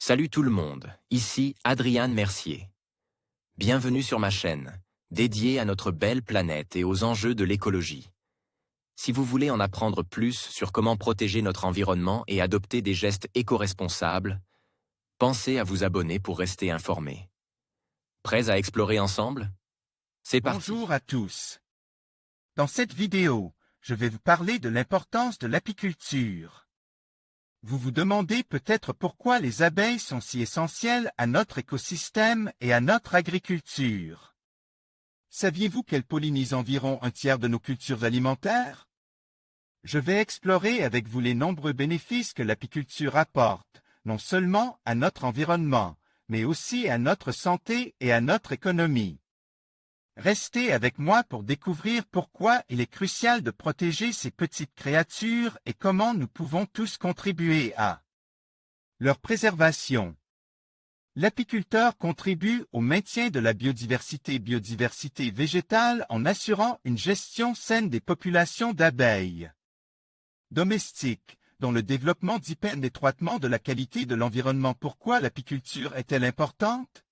Salut tout le monde, ici Adrian Mercier. Bienvenue sur ma chaîne, dédiée à notre belle planète et aux enjeux de l'écologie. Si vous voulez en apprendre plus sur comment protéger notre environnement et adopter des gestes éco-responsables, pensez à vous abonner pour rester informé. Prêts à explorer ensemble? C'est parti. Bonjour à tous. Dans cette vidéo, je vais vous parler de l'importance de l'apiculture. Vous vous demandez peut-être pourquoi les abeilles sont si essentielles à notre écosystème et à notre agriculture. Saviez-vous qu'elles pollinisent environ un tiers de nos cultures alimentaires? Je vais explorer avec vous les nombreux bénéfices que l'apiculture apporte, non seulement à notre environnement, mais aussi à notre santé et à notre économie. Restez avec moi pour découvrir pourquoi il est crucial de protéger ces petites créatures et comment nous pouvons tous contribuer à leur préservation. L'apiculteur contribue au maintien de la biodiversité végétale en assurant une gestion saine des populations d'abeilles domestiques, dont le développement dépend étroitement de la qualité de l'environnement. Pourquoi l'apiculture est-elle importante?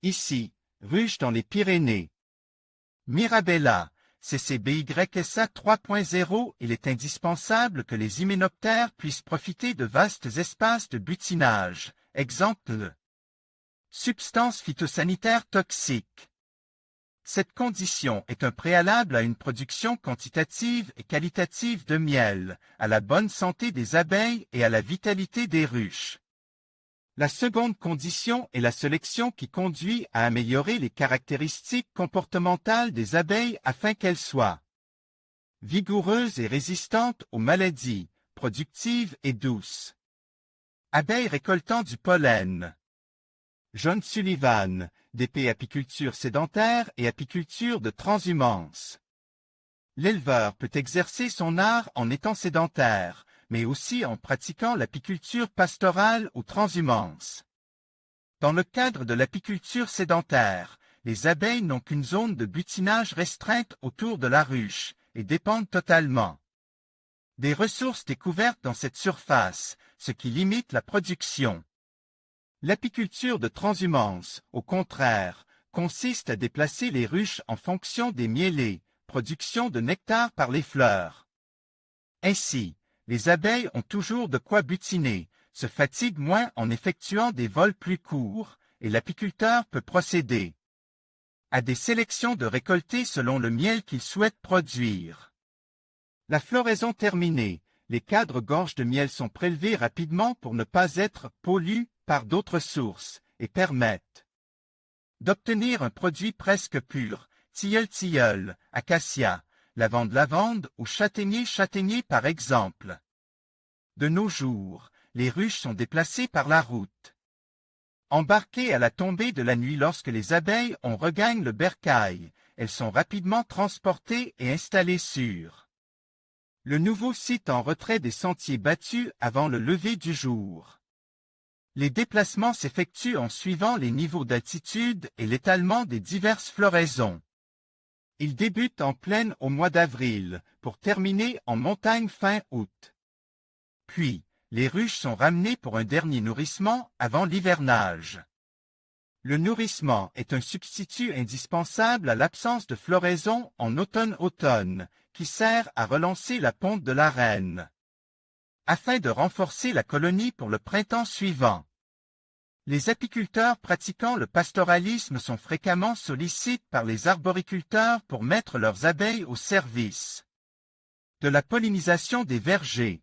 Ici, ruche dans les Pyrénées. Mirabella, CCBYSA 3.0. Il est indispensable que les hyménoptères puissent profiter de vastes espaces de butinage. Exemple. Substances phytosanitaires toxiques. Cette condition est un préalable à une production quantitative et qualitative de miel, à la bonne santé des abeilles et à la vitalité des ruches. La seconde condition est la sélection qui conduit à améliorer les caractéristiques comportementales des abeilles afin qu'elles soient vigoureuses et résistantes aux maladies, productives et douces. Abeilles récoltant du pollen. John Sullivan, DP Apiculture sédentaire et apiculture de transhumance. L'éleveur peut exercer son art en étant sédentaire, mais aussi en pratiquant l'apiculture pastorale ou transhumance. Dans le cadre de l'apiculture sédentaire, les abeilles n'ont qu'une zone de butinage restreinte autour de la ruche et dépendent totalement des ressources découvertes dans cette surface, ce qui limite la production. L'apiculture de transhumance, au contraire, consiste à déplacer les ruches en fonction des mielés, production de nectar par les fleurs. Ainsi, les abeilles ont toujours de quoi butiner, se fatiguent moins en effectuant des vols plus courts, et l'apiculteur peut procéder à des sélections de récoltés selon le miel qu'il souhaite produire. La floraison terminée, les cadres gorges de miel sont prélevés rapidement pour ne pas être pollués par d'autres sources, et permettent d'obtenir un produit presque pur, tilleul, acacia, lavande ou châtaignier par exemple. De nos jours, les ruches sont déplacées par la route. Embarquées à la tombée de la nuit lorsque les abeilles regagnent le bercail, elles sont rapidement transportées et installées sur le nouveau site en retrait des sentiers battus avant le lever du jour. Les déplacements s'effectuent en suivant les niveaux d'altitude et l'étalement des diverses floraisons. Ils débutent en plaine au mois d'avril, pour terminer en montagne fin août. Puis, les ruches sont ramenées pour un dernier nourrissement avant l'hivernage. Le nourrissement est un substitut indispensable à l'absence de floraison en automne, qui sert à relancer la ponte de la reine, afin de renforcer la colonie pour le printemps suivant. Les apiculteurs pratiquant le pastoralisme sont fréquemment sollicités par les arboriculteurs pour mettre leurs abeilles au service de la pollinisation des vergers.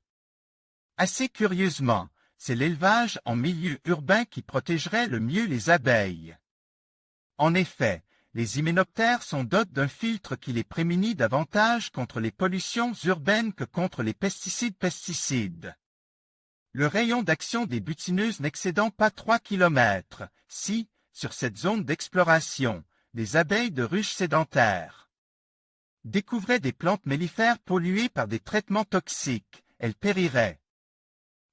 Assez curieusement, c'est l'élevage en milieu urbain qui protégerait le mieux les abeilles. En effet, les hyménoptères sont dotés d'un filtre qui les prémunit davantage contre les pollutions urbaines que contre les pesticides. Le rayon d'action des butineuses n'excédant pas 3 km, si, sur cette zone d'exploration, les abeilles de ruches sédentaires découvraient des plantes mellifères polluées par des traitements toxiques, elles périraient.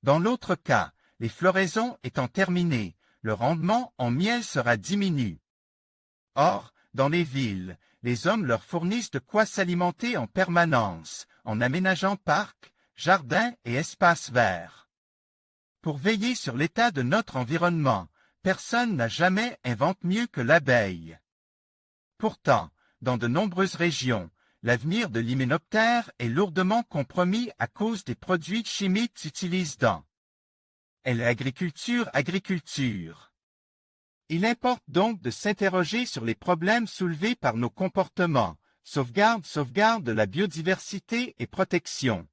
Dans l'autre cas, les floraisons étant terminées, le rendement en miel sera diminué. Or, dans les villes, les hommes leur fournissent de quoi s'alimenter en permanence, en aménageant parcs, jardins et espaces verts. Pour veiller sur l'état de notre environnement, personne n'a jamais inventé mieux que l'abeille. Pourtant, dans de nombreuses régions, l'avenir de l'hyménoptère est lourdement compromis à cause des produits chimiques utilisés dans l'agriculture. Il importe donc de s'interroger sur les problèmes soulevés par nos comportements, sauvegarde de la biodiversité et protection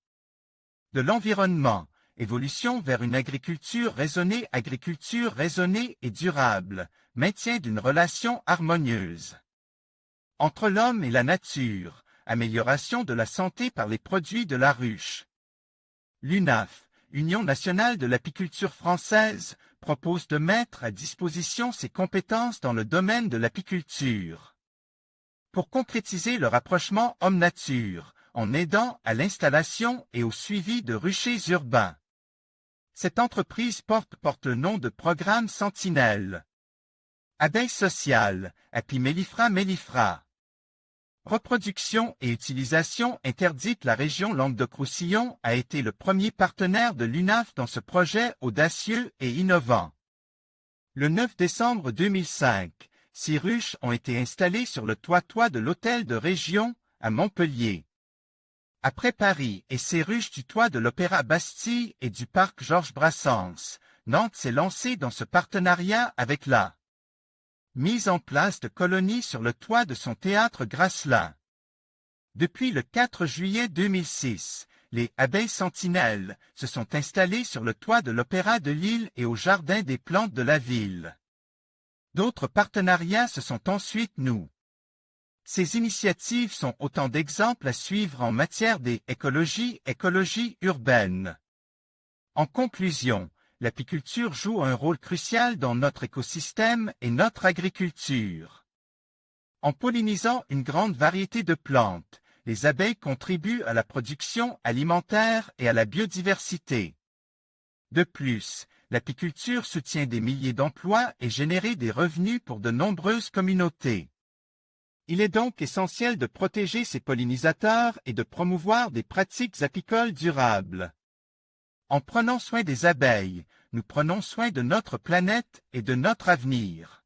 de l'environnement, évolution vers une agriculture raisonnée et durable, maintien d'une relation harmonieuse entre l'homme et la nature, amélioration de la santé par les produits de la ruche. L'UNAF, Union nationale de l'apiculture française, propose de mettre à disposition ses compétences dans le domaine de l'apiculture. Pour concrétiser le rapprochement homme-nature, en aidant à l'installation et au suivi de ruchers urbains. Cette entreprise porte le nom de Programme Sentinelle. Abeilles sociales, Api mellifera. Reproduction et utilisation interdite. La région Languedoc-Roussillon a été le premier partenaire de l'UNAF dans ce projet audacieux et innovant. Le 9 décembre 2005, 6 ruches ont été installées sur le toit de l'hôtel de région, à Montpellier. Après Paris et ses ruches du toit de l'Opéra Bastille et du parc Georges Brassens, Nantes s'est lancée dans ce partenariat avec la mise en place de colonies sur le toit de son théâtre Grasselin. Depuis le 4 juillet 2006, les abeilles sentinelles se sont installées sur le toit de l'Opéra de Lille et au Jardin des plantes de la ville. D'autres partenariats se sont ensuite noués. Ces initiatives sont autant d'exemples à suivre en matière d'écologie urbaine. En conclusion, l'apiculture joue un rôle crucial dans notre écosystème et notre agriculture. En pollinisant une grande variété de plantes, les abeilles contribuent à la production alimentaire et à la biodiversité. De plus, l'apiculture soutient des milliers d'emplois et génère des revenus pour de nombreuses communautés. Il est donc essentiel de protéger ces pollinisateurs et de promouvoir des pratiques apicoles durables. En prenant soin des abeilles, nous prenons soin de notre planète et de notre avenir.